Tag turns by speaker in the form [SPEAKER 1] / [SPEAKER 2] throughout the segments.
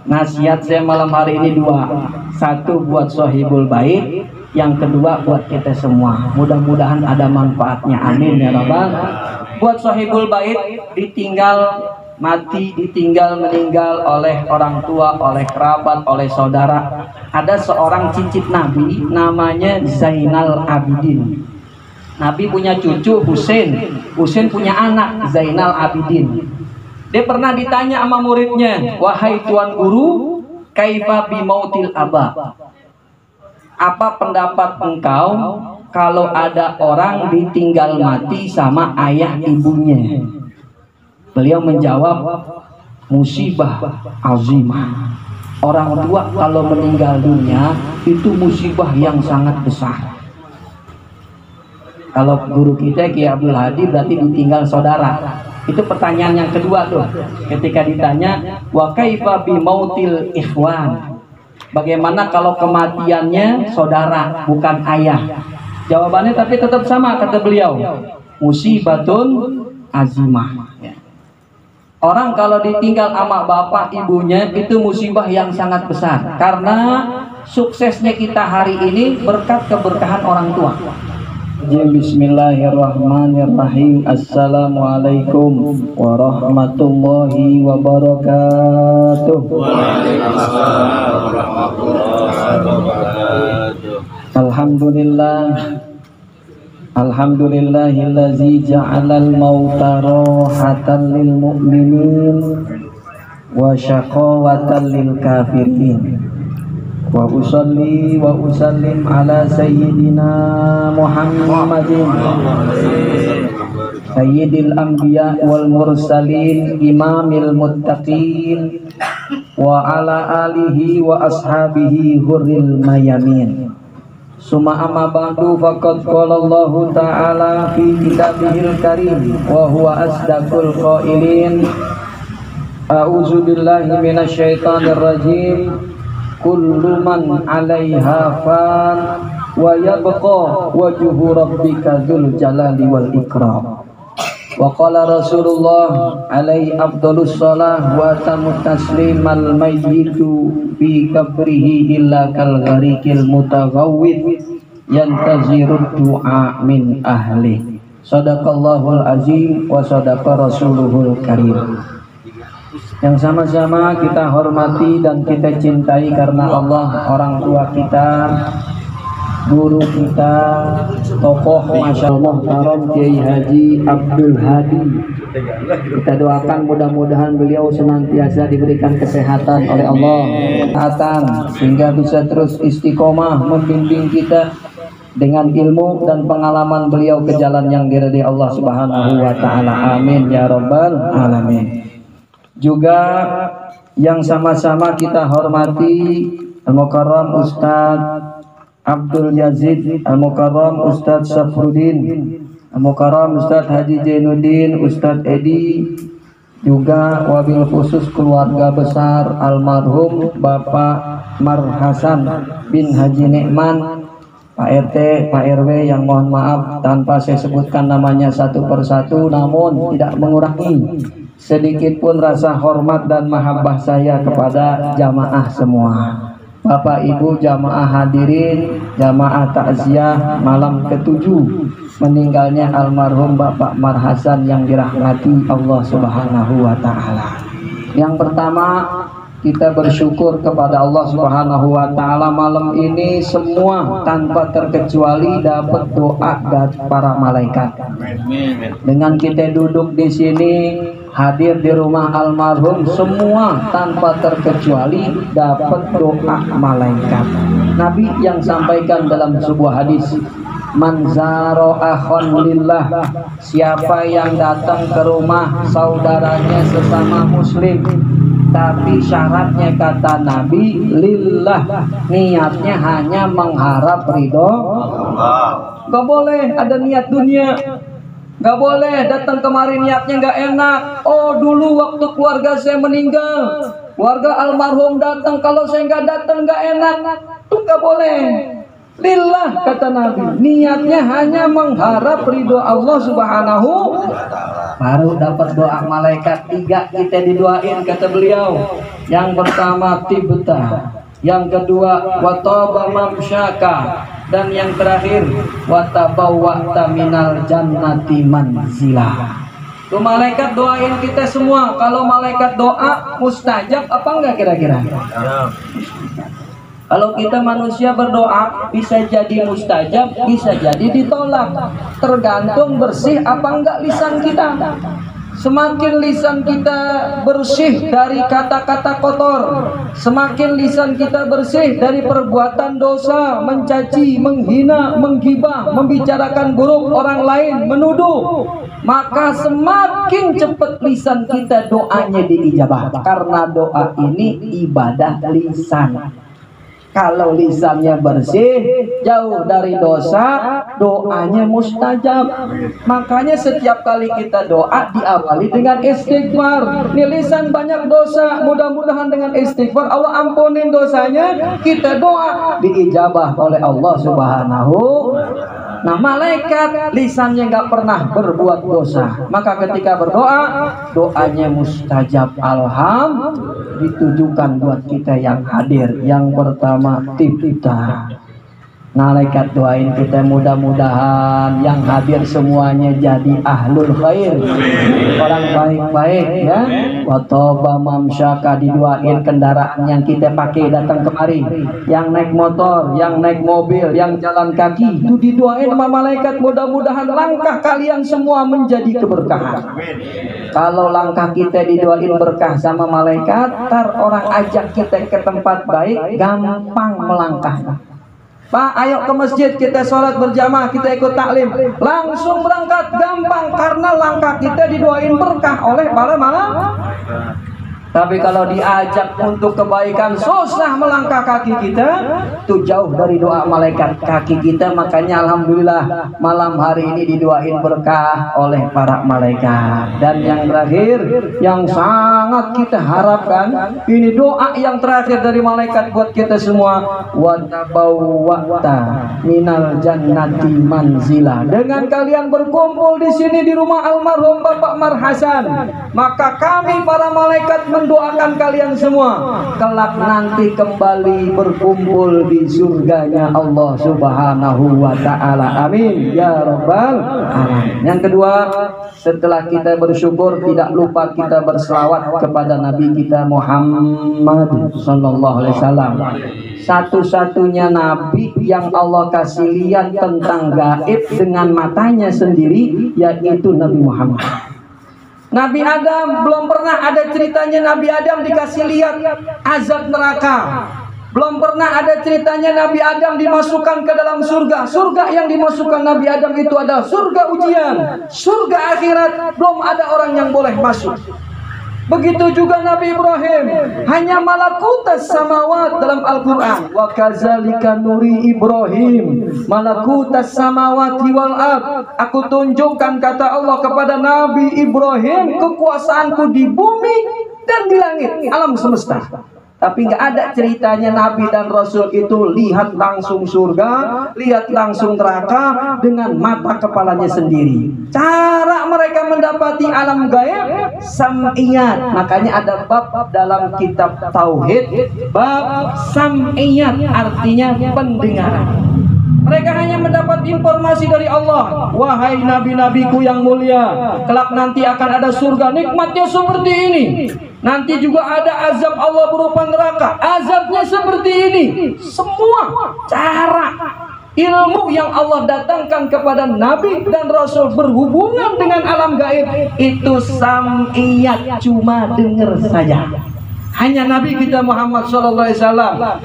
[SPEAKER 1] Nasihat saya malam hari ini dua. Satu buat Sohibul Bait, yang kedua buat kita semua. Mudah-mudahan ada manfaatnya, amin ya rabbal. Buat Sohibul Bait, ditinggal mati, ditinggal meninggal oleh orang tua, oleh kerabat, oleh saudara. Ada seorang cicit Nabi namanya Zainal Abidin. Nabi punya cucu Husain, Husain punya anak Zainal Abidin. Dia pernah ditanya sama muridnya, wahai tuan guru, kaifa bimautil aba? Apa pendapat engkau kalau ada orang ditinggal mati sama ayah ibunya? Beliau menjawab, musibah azimah. Orang tua kalau meninggal dunia itu musibah yang sangat besar. Kalau guru kita Ki Abdul Hadi berarti ditinggal saudara. Itu pertanyaan yang kedua tuh. Ketika ditanya, wa kaifa bimautil ikhwan? Bagaimana kalau kematiannya saudara bukan ayah? Jawabannya tapi tetap sama, kata beliau, musibatun azimah. Orang kalau ditinggal sama bapak ibunya itu musibah yang sangat besar. Karena suksesnya kita hari ini berkat keberkahan orang tua. Bismillahirrahmanirrahim. Assalamualaikum warahmatullahi wabarakatuh. Waalaikumsalam warahmatullahi wabarakatuh. Alhamdulillah, alhamdulillahillazi ja'alal mauta rahatan lil mu'minin wa syaqawatan lil kafirin. Wa usalli wa usallim ala sayyidina Muhammadin sayyidil anbiya wal mursalin imamil muttaqin wa ala alihi wa ashabihi hurril mayamin. Summa amma ba'du, faqad qala Allah ta'ala fi kitabihil karim wa huwa asdaqul qailin. A'udzu billahi minasy syaithanir rajim. Kullu man 'alaiha fan wa yabqa wajhu rabbika dzul jalali wal ikram. Wa qala Rasulullah alaihi afdhalus shalah wa tamut taslimal mayyitu fi qabrihi illa kal gharikil mutaghawwid yantazirud du'a min ahli. Shadaqallahul azim wa shadaqa rasuluhul karim. Yang sama-sama kita hormati dan kita cintai karena Allah, orang tua kita, guru kita, tokoh masyaallah muhtaram Kiai Haji Abdul Hadi. Kita doakan mudah-mudahan beliau senantiasa diberikan kesehatan oleh Allah, kesehatan sehingga bisa terus istiqomah membimbing kita dengan ilmu dan pengalaman beliau ke jalan yang diridhai Allah Subhanahu wa taala. Amin ya rabbal alamin. Juga yang sama-sama kita hormati Al-Mukarram Ustadz Abdul Yazid, Al-Mukarram Ustadz Safruddin, Al-Mukarram Ustadz Haji Jainuddin, Ustadz Edi, juga wabil khusus keluarga besar almarhum Bapak Mar Hasan bin Haji Nikman, Pak RT, Pak RW yang mohon maaf tanpa saya sebutkan namanya satu persatu, namun tidak mengurangi sedikit pun rasa hormat dan mahabbah saya kepada jamaah semua. Bapak Ibu jamaah hadirin, jamaah takziah malam ke-7 meninggalnya almarhum Bapak Mar Hasan yang dirahmati Allah Subhanahu wa taala. Yang pertama, kita bersyukur kepada Allah Subhanahu wa taala malam ini semua tanpa terkecuali dapat doa dari para malaikat. Dengan kita duduk di sini hadir di rumah almarhum semua tanpa terkecuali dapat doa malaikat. Nabi yang sampaikan dalam sebuah hadis, man zaro akhon lillah, siapa yang datang ke rumah saudaranya sesama muslim tapi syaratnya kata Nabi lillah, niatnya hanya mengharap ridho Allah. Gak boleh ada niat dunia, gak boleh datang kemari niatnya gak enak. Oh dulu waktu keluarga saya meninggal, keluarga almarhum datang, kalau saya gak datang gak enak. Itu gak boleh. lillah, kata Nabi, niatnya hanya mengharap ridho Allah Subhanahu. Baru dapat doa malaikat 3 kita didoain, kata beliau. Yang pertama tibta, yang kedua wataba mamsyaka, dan yang terakhir watabawwa'ta minal jannati manzila. Tuh malaikat doain kita semua. Kalau malaikat doa mustajab apa enggak kira-kira? Kalau kita manusia berdoa bisa jadi mustajab, bisa jadi ditolak. Tergantung bersih apa enggak lisan kita. Semakin lisan kita bersih dari kata-kata kotor, semakin lisan kita bersih dari perbuatan dosa, mencaci, menghina, menggibah, membicarakan buruk orang lain, menuduh, maka semakin cepat lisan kita doanya diijabah. Karena doa ini ibadah lisan. Kalau lisannya bersih, jauh dari dosa, doanya mustajab. Makanya setiap kali kita doa diawali dengan istighfar. Ini lisan banyak dosa, mudah-mudahan dengan istighfar Allah ampunin dosanya. Kita doa diijabah oleh Allah Subhanahu. Nah, malaikat lisannya nggak pernah berbuat dosa, maka ketika berdoa, doanya mustajab. Alhamdulillah, ditujukan buat kita yang hadir. Yang pertama tibta, malaikat doain kita, mudah-mudahan yang hadir semuanya jadi ahlul khair, orang baik-baik ya. Wataba mamsyaka, didoain kendaraan yang kita pakai datang kemari, yang naik motor, yang naik mobil, yang jalan kaki, itu didoain sama malaikat, mudah-mudahan langkah kalian semua menjadi keberkahan. Kalau langkah kita didoain berkah sama malaikat, ntar orang ajak kita ke tempat baik, gampang melangkah. Pak, ayo ke masjid, kita sholat berjamaah, kita ikut taklim, langsung berangkat, gampang, karena langkah kita didoain berkah oleh para malaikat. Tapi kalau diajak untuk kebaikan, susah melangkah kaki kita, itu jauh dari doa malaikat kaki kita. Makanya alhamdulillah malam hari ini didoain berkah oleh para malaikat. Dan yang terakhir, yang sangat kita harapkan, ini doa yang terakhir dari malaikat buat kita semua, watabawwa'ta minal jannati manzila. Dengan kalian berkumpul di sini di rumah almarhum Bapak Marhasan, maka kami para malaikat mendoakan kalian semua kelak nanti kembali berkumpul di surganya Allah Subhanahu wa ta'ala. Amin ya rabbal alamin. Yang kedua, setelah kita bersyukur, tidak lupa kita berselawat kepada Nabi kita Muhammad sallallahu alaihi wasallam. Satu-satunya nabi yang Allah kasih lihat tentang gaib dengan matanya sendiri, yaitu Nabi Muhammad. Nabi Adam belum pernah ada ceritanya Nabi Adam dikasih lihat azab neraka. Belum pernah ada ceritanya Nabi Adam dimasukkan ke dalam surga. Surga yang dimasukkan Nabi Adam itu adalah surga ujian, surga akhirat. Belum ada orang yang boleh masuk. Begitu juga Nabi Ibrahim, hanya malakutas samawat dalam Al-Quran. Wa kadzalika nuri Ibrahim malakutas samawati wal ard. Aku tunjukkan, kata Allah kepada Nabi Ibrahim, kekuasaanku di bumi dan di langit, alam semesta. Tapi nggak ada ceritanya Nabi dan Rasul itu lihat langsung surga, lihat langsung neraka dengan mata kepalanya sendiri. Cara mereka mendapati alam gaib sam'iyat. Makanya ada bab dalam kitab Tauhid, bab sam'iyat, artinya pendengaran. Mereka hanya mendapat informasi dari Allah. Wahai nabi-nabiku yang mulia, kelak nanti akan ada surga, nikmatnya seperti ini. Nanti juga ada azab Allah berupa neraka, azabnya seperti ini. Semua cara ilmu yang Allah datangkan kepada Nabi dan Rasul berhubungan dengan alam gaib itu sam'iyat, cuma dengar saja. Hanya Nabi kita Muhammad SAW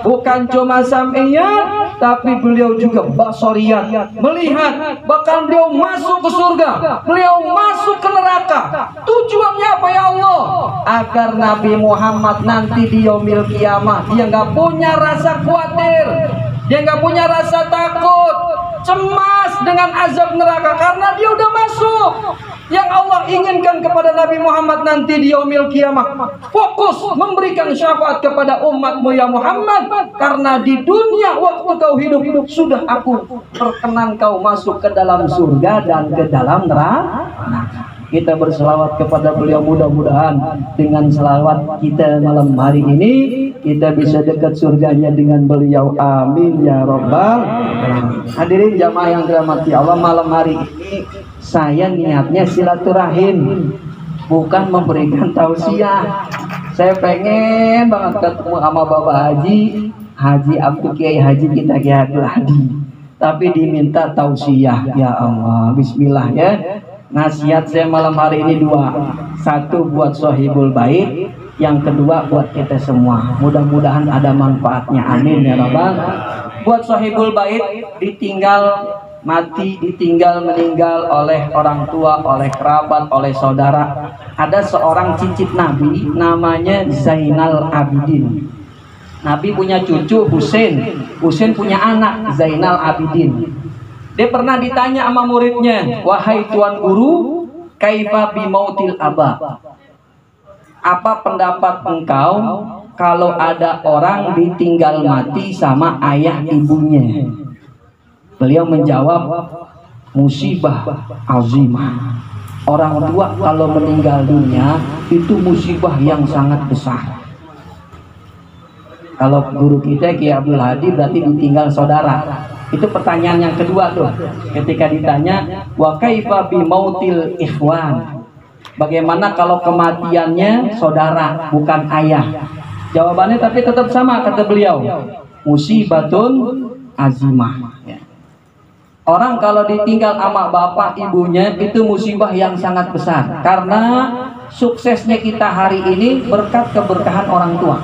[SPEAKER 1] bukan cuma sam'iyat, tapi beliau juga basariyat, melihat. Bahkan beliau masuk ke surga, beliau masuk ke neraka. Tujuannya apa ya Allah? Agar Nabi Muhammad nanti di yaumil kiamah dia nggak punya rasa khawatir, dia nggak punya rasa takut, cemas dengan azab neraka, karena dia udah masuk. Yang Allah inginkan kepada Nabi Muhammad nanti di yaumil kiamah, fokus memberikan syafaat kepada umatmu ya Muhammad, karena di dunia waktu kau hidup sudah aku perkenan kau masuk ke dalam surga dan ke dalam neraka. Kita berselawat kepada beliau, mudah-mudahan dengan selawat kita malam hari ini kita bisa dekat surganya dengan beliau, amin ya rabbal alamin. Hadirin jamaah yang dirahmati Allah, malam hari ini saya niatnya silaturahim, bukan memberikan tausiah. Saya pengen banget ketemu sama Bapak Haji Abdul Kiai Haji kita Kiai Abdul Hadi, tapi diminta tausiah. Ya Allah, bismillah ya. Nasihat saya malam hari ini dua, satu buat Sohibul Bait, yang kedua buat kita semua. Mudah-mudahan ada manfaatnya, amin ya rabbal. Buat Sohibul Bait, ditinggal mati, ditinggal meninggal oleh orang tua, oleh kerabat, oleh saudara. Ada seorang cicit Nabi namanya Zainal Abidin. Nabi punya cucu Husain, Husain punya anak Zainal Abidin. Dia pernah ditanya sama muridnya, wahai tuan guru, kaifa bimautil aba? Apa pendapat engkau kalau ada orang ditinggal mati sama ayah ibunya? Beliau menjawab, musibah azimah. Orang tua kalau meninggal dunia itu musibah yang sangat besar. Kalau guru kita Kiai Abdul Hadi berarti ditinggal saudara. Itu pertanyaan yang kedua tuh. Ketika ditanya, wa kaifa bimautil ikhwan? Bagaimana kalau kematiannya saudara bukan ayah? Jawabannya tapi tetap sama, kata beliau, musibatun azimah. Orang kalau ditinggal sama bapak ibunya itu musibah yang sangat besar, karena suksesnya kita hari ini berkat keberkahan orang tua.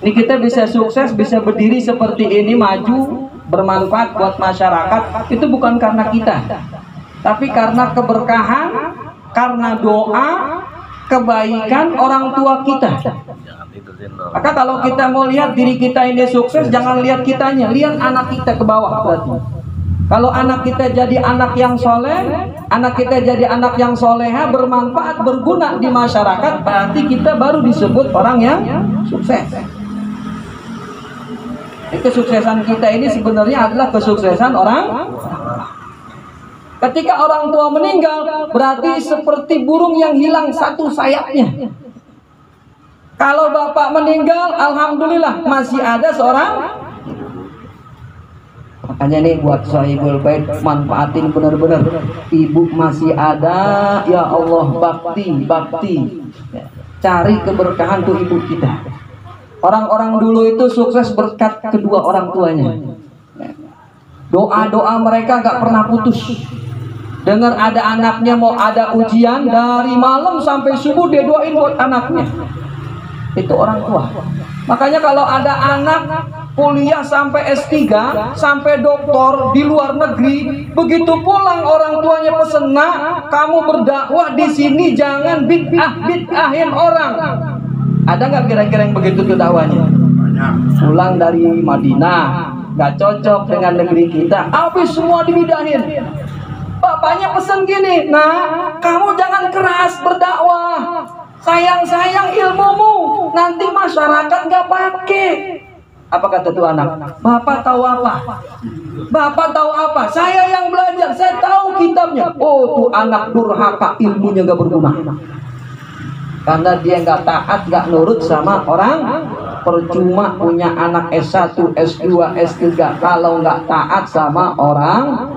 [SPEAKER 1] Ini kita bisa sukses, bisa berdiri seperti ini, maju, bermanfaat buat masyarakat, itu bukan karena kita, tapi karena keberkahan, karena doa, kebaikan orang tua kita. Maka kalau kita mau lihat diri kita ini sukses, jangan lihat kitanya, lihat anak kita ke bawah berarti. Kalau anak kita jadi anak yang soleh, anak kita jadi anak yang soleha, bermanfaat, berguna di masyarakat, berarti kita baru disebut orang yang sukses. Kesuksesan kita ini sebenarnya adalah kesuksesan orang. Ketika orang tua meninggal, berarti seperti burung yang hilang satu sayapnya. Kalau bapak meninggal, alhamdulillah masih ada seorang. Makanya nih buat Sohibul Bait, manfaatin benar-benar. Ibu masih ada, ya Allah, bakti. Cari keberkahan tuh ibu kita. Orang-orang dulu itu sukses berkat kedua orang tuanya. Doa-doa mereka gak pernah putus. Dengar ada anaknya mau ada ujian, dari malam sampai subuh dia doain buat anaknya. Itu orang tua. Makanya kalau ada anak kuliah sampai S3, sampai doktor di luar negeri, begitu pulang orang tuanya pesen, nak, kamu berdakwah di sini jangan bid'ahin orang. Ada nggak kira-kira yang begitu tuh dakwanya? Pulang dari Madinah, nggak cocok dengan negeri kita, habis semua dibidahin. Bapaknya pesen gini, nah, kamu jangan keras berdakwah, sayang ilmumu, nanti masyarakat nggak pakai. Apa kata tuh anak? Bapak tahu apa? Bapak tahu apa? Saya yang belajar, saya tahu kitabnya. Oh, tuh anak durhaka, ilmunya nggak berguna. Karena dia nggak taat, nggak nurut sama orang. Percuma punya anak S1, S2, S3 kalau nggak taat sama orang.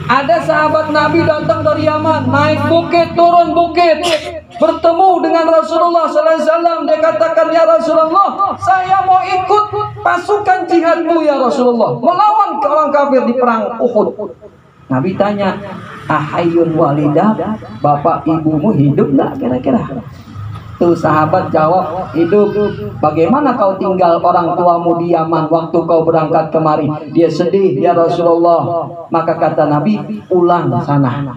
[SPEAKER 1] Ada sahabat Nabi datang dari Yaman, naik bukit, turun bukit, bertemu dengan Rasulullah SAW. Dia katakan, ya Rasulullah, saya mau ikut pasukan jihadmu ya Rasulullah, melawan orang kafir di perang Uhud. Nabi tanya, ahayun walidah, bapak ibumu hidup nggak kira-kira? Tuh sahabat jawab, hidup. Bagaimana kau tinggal orang tuamu di Yaman waktu kau berangkat kemari? Dia sedih, ya Rasulullah. Maka kata Nabi, pulang sana,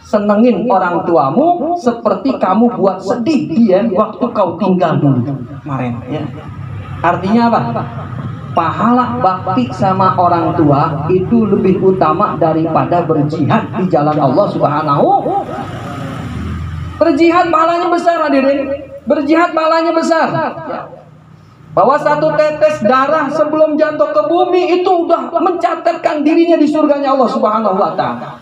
[SPEAKER 1] senengin orang tuamu seperti kamu buat sedih dia waktu kau tinggal dulu kemarin, ya. Artinya apa? pahala bakti sama orang tua itu lebih utama daripada berjihad di jalan Allah Subhanahu. Berjihad pahalanya besar hadirin, berjihad pahalanya besar. Bahwa satu tetes darah sebelum jatuh ke bumi itu udah mencatatkan dirinya di surganya Allah Subhanahu wa taala.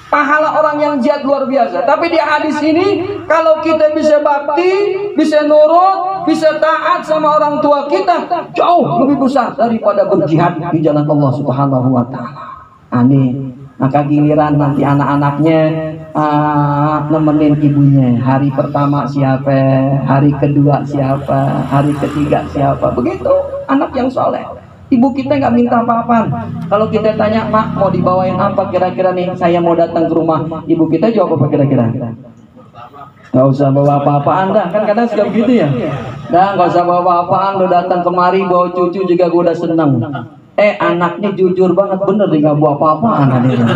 [SPEAKER 1] Pahala orang yang jihad luar biasa. Tapi di hadis ini, kalau kita bisa bakti, bisa nurut, bisa taat sama orang tua kita, jauh lebih besar daripada berjihad di jalan Allah Subhanahu wa taala. Aneh. Maka giliran nanti anak-anaknya nemenin ibunya. Hari pertama siapa, hari kedua siapa, hari ketiga siapa. Begitu anak yang soleh. Ibu kita nggak minta apa-apa. Kalau kita tanya, Mak mau dibawain apa kira-kira nih, saya mau datang ke rumah. Ibu kita jawab apa kira-kira? Nggak usah bawa apa-apaan dah. Kan kadang suka begitu ya. Dah nggak usah bawa apa-apaan, lo datang kemari bawa cucu juga gue udah seneng. Anaknya jujur banget, bener deh, nggak bawa apa-apaan adiknya.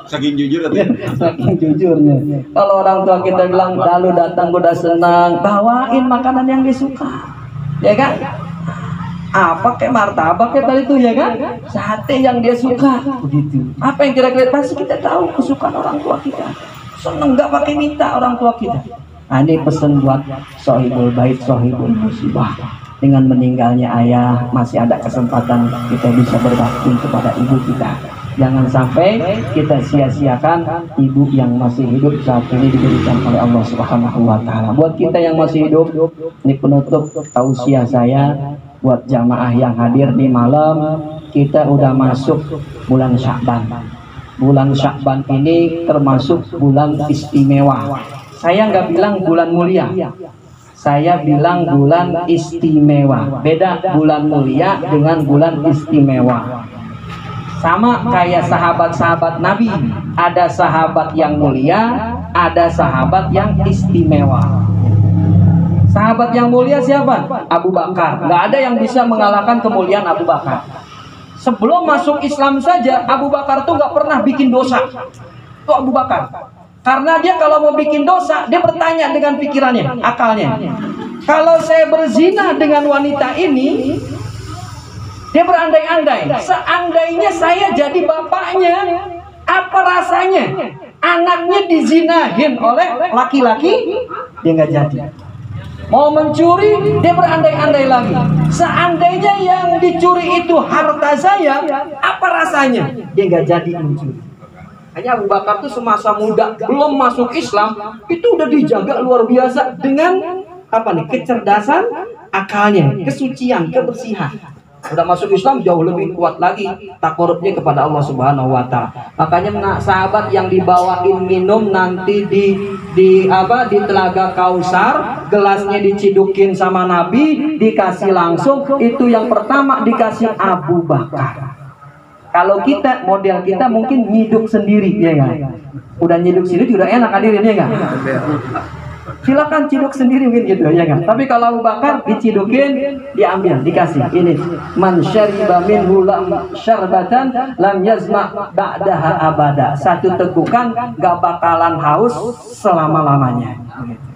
[SPEAKER 2] Saking jujur atau?
[SPEAKER 1] Saking jujurnya. Kalau orang tua kita bilang, lalu datang gue udah senang, bawain makanan yang disuka, ya kan? Apa kayak martabak kayak tadi itu, ya kan? Sate yang dia suka, begitu. Apa yang kira-kira pasti kita tahu kesukaan orang tua kita. Seneng nggak pakai minta orang tua kita. Ini pesan buat sohibul bait, sohibul musibah. Dengan meninggalnya ayah, masih ada kesempatan kita bisa berbakti kepada ibu kita. Jangan sampai kita sia-siakan ibu yang masih hidup saat ini diberikan oleh Allah Subhanahu wa taala. Buat kita yang masih hidup, ini penutup tausiah saya buat jamaah yang hadir di malam, kita udah masuk bulan Sya'ban. Bulan Sya'ban ini termasuk bulan istimewa. Saya nggak bilang bulan mulia, saya bilang bulan istimewa. Beda bulan mulia dengan bulan istimewa. Sama kayak sahabat-sahabat Nabi. Ada sahabat yang mulia, ada sahabat yang istimewa. Sahabat yang mulia siapa? Abu Bakar. Nggak ada yang bisa mengalahkan kemuliaan Abu Bakar. Sebelum masuk Islam saja, Abu Bakar tuh nggak pernah bikin dosa. Itu Abu Bakar. Karena dia kalau mau bikin dosa, dia bertanya dengan pikirannya, akalnya. Kalau saya berzina dengan wanita ini, dia berandai-andai. Seandainya saya jadi bapaknya, apa rasanya? Anaknya dizinahin oleh laki-laki, dia nggak jadi. Mau mencuri, dia berandai-andai lagi. Seandainya yang dicuri itu harta saya, apa rasanya? Dia nggak jadi mencuri. Hanya Abu Bakar tuh semasa muda belum masuk Islam itu udah dijaga luar biasa dengan apa nih, kecerdasan akalnya, kesucian, kebersihan. Udah masuk Islam jauh lebih kuat lagi takarubnya kepada Allah Subhanahu wa taala. Makanya sahabat yang dibawain minum nanti di Telaga Kausar, gelasnya dicidukin sama Nabi, dikasih langsung, itu yang pertama dikasih Abu Bakar. Kalau kita, model kita mungkin nyiduk sendiri, ya kan? Udah nyiduk sendiri udah enak hadirin, ya kan? Silakan ciduk sendiri mungkin gitu, ya kan? Tapi kalau Abu Bakar dicidukin, diambil, dikasih. Ini man syariba minhu lam syarbatan lam yazma ba'daha abada. Satu tegukan gak bakalan haus selama-lamanya.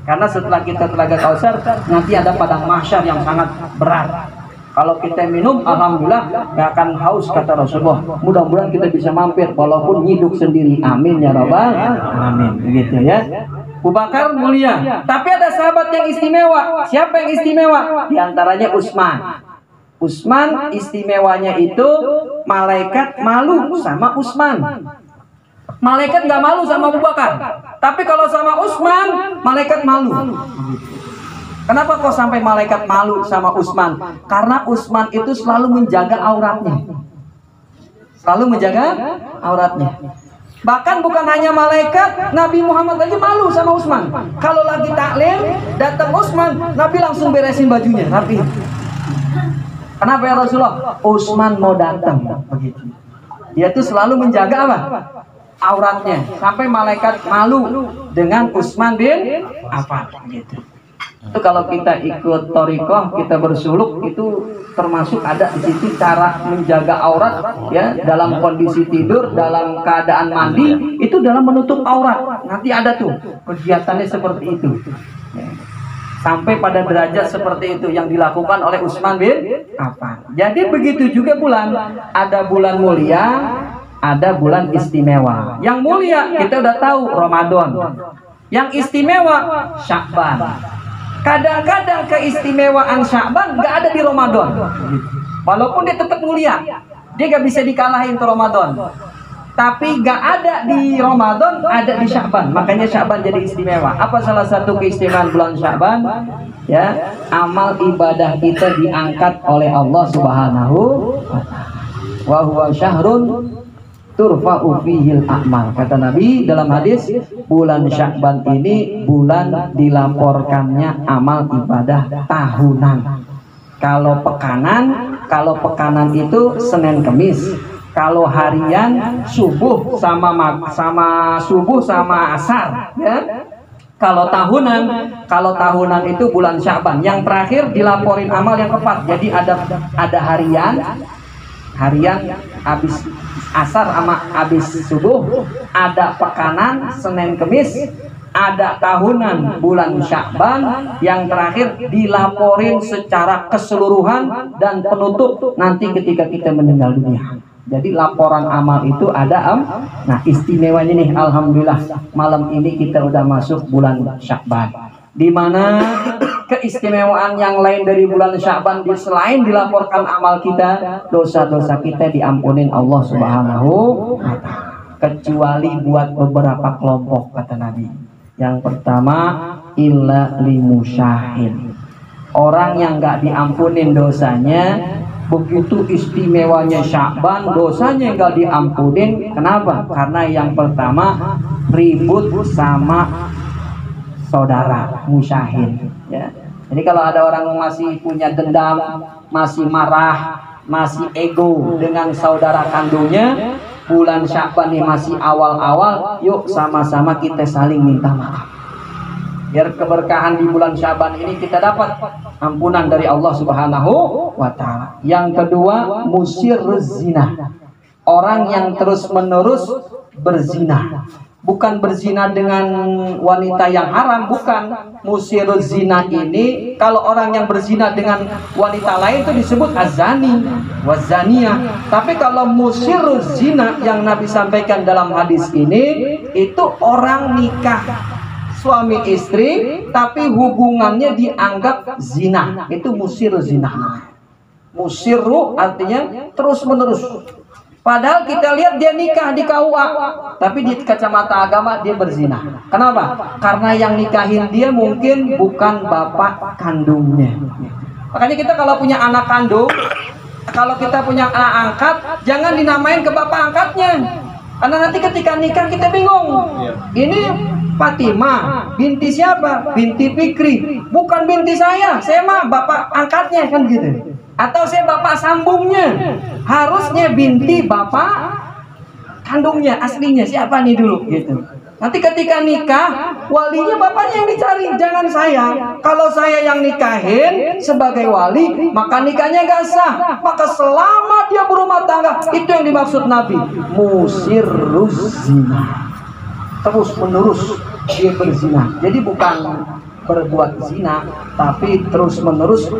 [SPEAKER 1] Karena setelah kita Telaga Kausar, nanti ada padang mahsyar yang sangat berat. Kalau kita minum, alhamdulillah gak akan haus kata Rasulullah. Mudah-mudahan kita bisa mampir walaupun hidup sendiri. Amin ya rabbal alamin. Begitu ya. Abu Bakar mulia. Tapi ada sahabat yang istimewa. Siapa yang istimewa? Di antaranya Utsman. Utsman istimewanya itu malaikat malu sama Utsman. Malaikat gak malu sama Abu Bakar. Tapi kalau sama Utsman, malaikat malu. Kenapa kok sampai malaikat malu sama Utsman? Karena Utsman itu selalu menjaga auratnya. Selalu menjaga auratnya. Bahkan bukan hanya malaikat, Nabi Muhammad aja malu sama Utsman. Kalau lagi taklim, datang Utsman, Nabi langsung beresin bajunya, rapi. Kenapa ya Rasulullah? Utsman mau datang, begitu. Dia tuh selalu menjaga apa? Auratnya. Sampai malaikat malu dengan Utsman bin Affan, gitu. Itu kalau kita ikut thariqah, kita bersuluk, itu termasuk ada di situ cara menjaga aurat ya, dalam kondisi tidur, dalam keadaan mandi, itu dalam menutup aurat. Nanti ada tuh kegiatannya seperti itu. Ya. Sampai pada derajat seperti itu yang dilakukan oleh Utsman bin Affan. Jadi begitu juga bulan, ada bulan mulia, ada bulan istimewa. Yang mulia kita udah tahu Ramadan. Yang istimewa Sya'ban. Kadang-kadang keistimewaan Sya'ban nggak ada di Ramadan. Walaupun dia tetap mulia, dia nggak bisa dikalahin ke Ramadan. Tapi nggak ada di Ramadan, ada di Sya'ban. Makanya Sya'ban jadi istimewa. Apa salah satu keistimewaan bulan Sya'ban? Ya, amal ibadah kita diangkat oleh Allah Subhanahu wa ta'ala. Wa huwa syahrun turfa'u fihil a'mal. Kata Nabi dalam hadis, bulan Sya'ban ini bulan dilaporkannya amal ibadah tahunan. Kalau pekanan itu Senin Kemis. Kalau harian subuh sama subuh sama asar, ya. Kalau tahunan itu bulan Sya'ban. Yang terakhir dilaporin amal yang keempat. Jadi ada harian habis asar sama habis subuh, ada pekanan Senin Kemis, ada tahunan bulan Sya'ban, yang terakhir dilaporin secara keseluruhan dan penutup nanti ketika kita meninggal dunia. Jadi laporan amal itu ada nah istimewanya nih, alhamdulillah malam ini kita udah masuk bulan Sya'ban, di mana keistimewaan yang lain dari bulan Sya'ban selain dilaporkan amal kita, dosa-dosa kita diampunin Allah Subhanahu wa ta'ala, kecuali buat beberapa kelompok kata Nabi. Yang pertama, illa limusyahin, orang yang nggak diampunin dosanya. Begitu istimewanya Sya'ban, dosanya nggak diampunin. Kenapa? Karena yang pertama ribut sama saudara, musyahin, ya. Jadi kalau ada orang masih punya dendam, masih marah, masih ego dengan saudara kandungnya, bulan Sya'ban ini masih awal-awal, yuk sama-sama kita saling minta maaf. Biar keberkahan di bulan Sya'ban ini kita dapat ampunan dari Allah Subhanahu wa ta'ala. Yang kedua, musir zina. Orang yang terus-menerus berzina. Bukan berzina dengan wanita yang haram, bukan. Musir zina ini, kalau orang yang berzina dengan wanita lain itu disebut azani, wazaniyah. Tapi kalau musir zina yang Nabi sampaikan dalam hadis ini, itu orang nikah suami istri tapi hubungannya dianggap zina, itu musir zina. Musiru artinya terus menerus, padahal kita lihat dia nikah di KUA, tapi di kacamata agama dia berzina. Kenapa? Karena yang nikahin dia mungkin bukan bapak kandungnya. Makanya kita kalau punya anak kandung, kalau kita punya anak angkat, jangan dinamain ke bapak angkatnya, karena nanti ketika nikah kita bingung. Ini Fatimah binti siapa? Binti Fikri. Bukan binti saya mah bapak angkatnya, kan gitu. Atau saya bapak sambungnya. Harusnya binti bapak kandungnya aslinya siapa nih dulu gitu. Nanti ketika nikah, walinya bapaknya yang dicari, jangan saya. Kalau saya yang nikahin sebagai wali, maka nikahnya gak sah. Maka selama dia berumah tangga, itu yang dimaksud Nabi, musirruz zina, terus menerus dia berzina. Jadi bukan berbuat zina, tapi terus menerus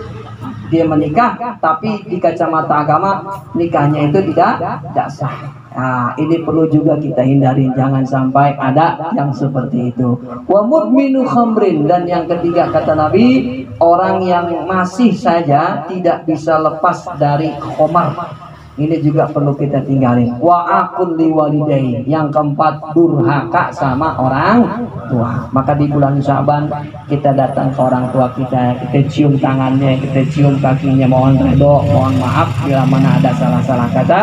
[SPEAKER 1] dia menikah, tapi di kacamata agama nikahnya itu tidak sah. Nah, ini perlu juga kita hindari, jangan sampai ada yang seperti itu. Wa mudminu khamrin, dan yang ketiga kata Nabi, orang yang masih saja tidak bisa lepas dari khamar. Ini juga perlu kita tinggalin. Wa aqul liwalidayhi, yang keempat durhaka sama orang tua. Maka di bulan Sya'ban kita datang ke orang tua kita cium tangannya, kita cium kakinya, mohon ridho, mohon maaf bila mana ada salah-salah kata,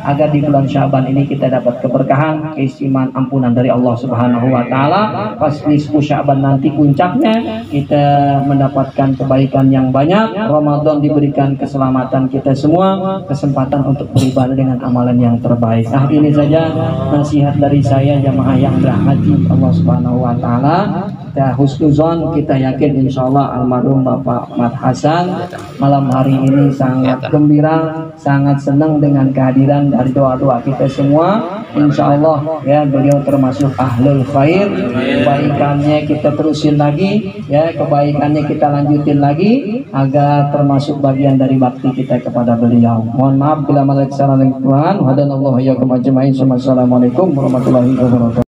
[SPEAKER 1] agar di bulan Sya'ban ini kita dapat keberkahan, keistimewaan, ampunan dari Allah Subhanahu wa ta'ala. Pas nisfu Sya'ban nanti puncaknya kita mendapatkan kebaikan yang banyak. Ramadan diberikan keselamatan kita semua, kesempatan untuk beribadah dengan amalan yang terbaik. Nah, ini saja nasihat dari saya jamaah yang berhaji Allah Subhanahu wa ta'ala. kita husnuzon, kita yakin insya Allah almarhum Bapak Ahmad Hasan malam hari ini sangat gembira, sangat senang dengan kehadiran dari doa-doa kita semua. Insya Allah ya, beliau termasuk ahlul khair. Kebaikannya kita terusin lagi ya, kebaikannya kita lanjutin lagi agar termasuk bagian dari bakti kita kepada beliau. Mohon maaf bila malah kesalahan Tuhan. Wadanallahu iyyakum ajmain. Wassalamualaikum warahmatullahi wabarakatuh.